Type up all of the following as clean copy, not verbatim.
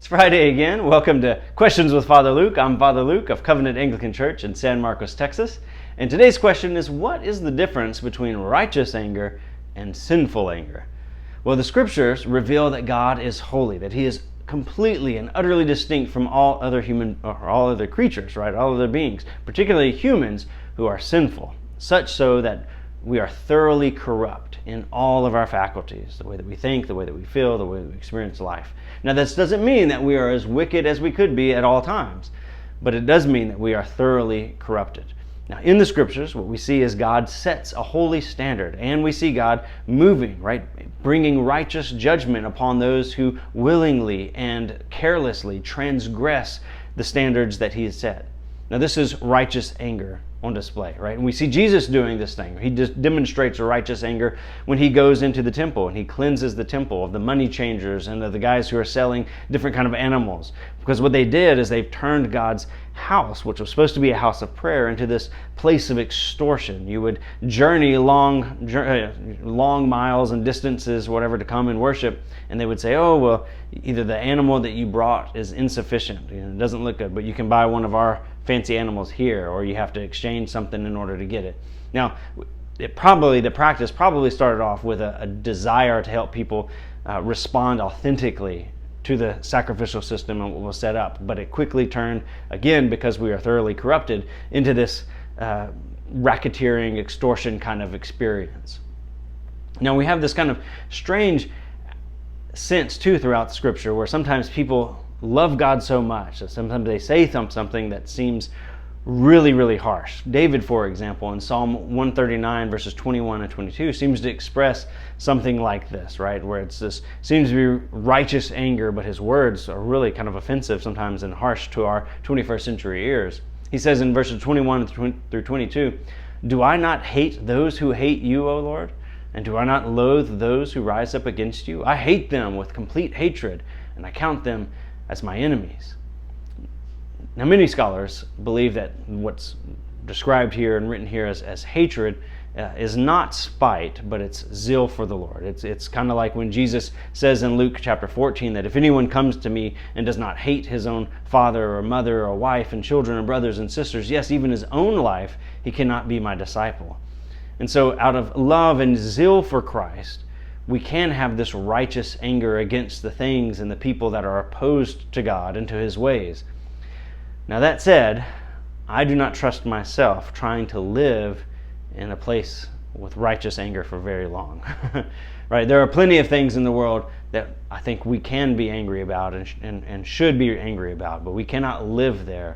It's Friday again. Welcome to Questions with Father Luke. I'm Father Luke of Covenant Anglican Church in San Marcos, Texas. And today's question is, what is the difference between righteous anger and sinful anger? Well, the scriptures reveal that God is holy, that He is completely and utterly distinct from all other creatures, right? All other beings, particularly humans who are sinful, such so that we are thoroughly corrupt in all of our faculties, the way that we think, the way that we feel, the way that we experience life. Now, this doesn't mean that we are as wicked as we could be at all times, but it does mean that we are thoroughly corrupted. Now, in the scriptures, what we see is God sets a holy standard, and we see God moving, right? Bringing righteous judgment upon those who willingly and carelessly transgress the standards that He has set. Now, this is righteous anger on display, right? And we see Jesus doing this thing. He just demonstrates righteous anger when He goes into the temple and He cleanses the temple of the money changers and of the guys who are selling different kind of animals. Because what they did is they've turned God's house, which was supposed to be a house of prayer, into this place of extortion. You would journey long miles and distances, whatever, to come and worship, and they would say, oh, well, either the animal that you brought is insufficient, it doesn't look good, but you can buy one of our fancy animals here, or you have to exchange something in order to get it. Now, the practice probably started off with a desire to help people respond authentically to the sacrificial system and what was set up, but it quickly turned, again, because we are thoroughly corrupted, into this racketeering, extortion kind of experience. Now, we have this kind of strange sense too throughout the scripture where sometimes people love God so much that sometimes they say something that seems really, really harsh. David, for example, in Psalm 139 verses 21 and 22 seems to express something like this, right? Where it's this seems to be righteous anger, but his words are really kind of offensive sometimes and harsh to our 21st century ears. He says in verses 21 through 22, "Do I not hate those who hate you, O Lord? And do I not loathe those who rise up against you? I hate them with complete hatred, and I count them as my enemies." Now, many scholars believe that what's described here and written here as hatred is not spite, but it's zeal for the Lord. It's kind of like when Jesus says in Luke chapter 14 that if anyone comes to me and does not hate his own father or mother or wife and children and brothers and sisters, yes, even his own life, he cannot be my disciple. And so out of love and zeal for Christ, we can have this righteous anger against the things and the people that are opposed to God and to His ways. Now, that said, I do not trust myself trying to live in a place with righteous anger for very long. Right? There are plenty of things in the world that I think we can be angry about and should be angry about, but we cannot live there,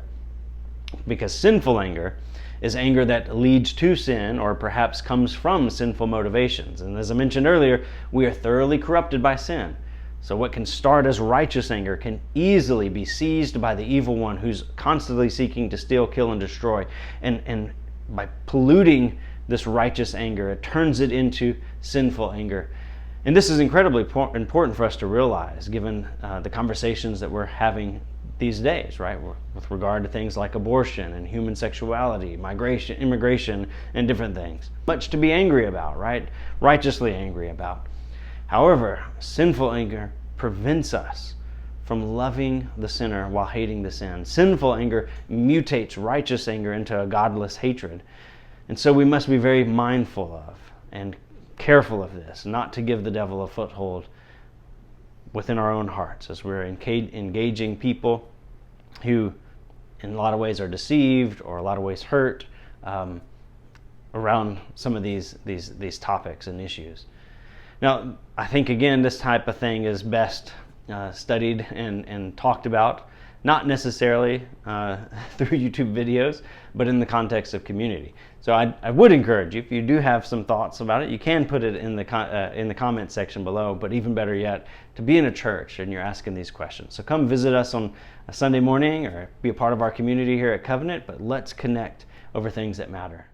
because sinful anger is anger that leads to sin or perhaps comes from sinful motivations. And as I mentioned earlier, we are thoroughly corrupted by sin. So what can start as righteous anger can easily be seized by the evil one who's constantly seeking to steal, kill, and destroy. And by polluting this righteous anger, it turns it into sinful anger. And this is incredibly important for us to realize, given the conversations that we're having these days, right? With regard to things like abortion and human sexuality, migration, immigration, and different things. Much to be angry about, right? Righteously angry about. However, sinful anger prevents us from loving the sinner while hating the sin. Sinful anger mutates righteous anger into a godless hatred. And so we must be very mindful of and careful of this, not to give the devil a foothold within our own hearts as we're engaging people who in a lot of ways are deceived or a lot of ways hurt around some of these topics and issues. Now, I think, again, this type of thing is best studied and talked about, not necessarily through YouTube videos, but in the context of community. So I would encourage you, if you do have some thoughts about it, you can put it in the comment section below, but even better yet, to be in a church and you're asking these questions. So come visit us on a Sunday morning or be a part of our community here at Covenant, but let's connect over things that matter.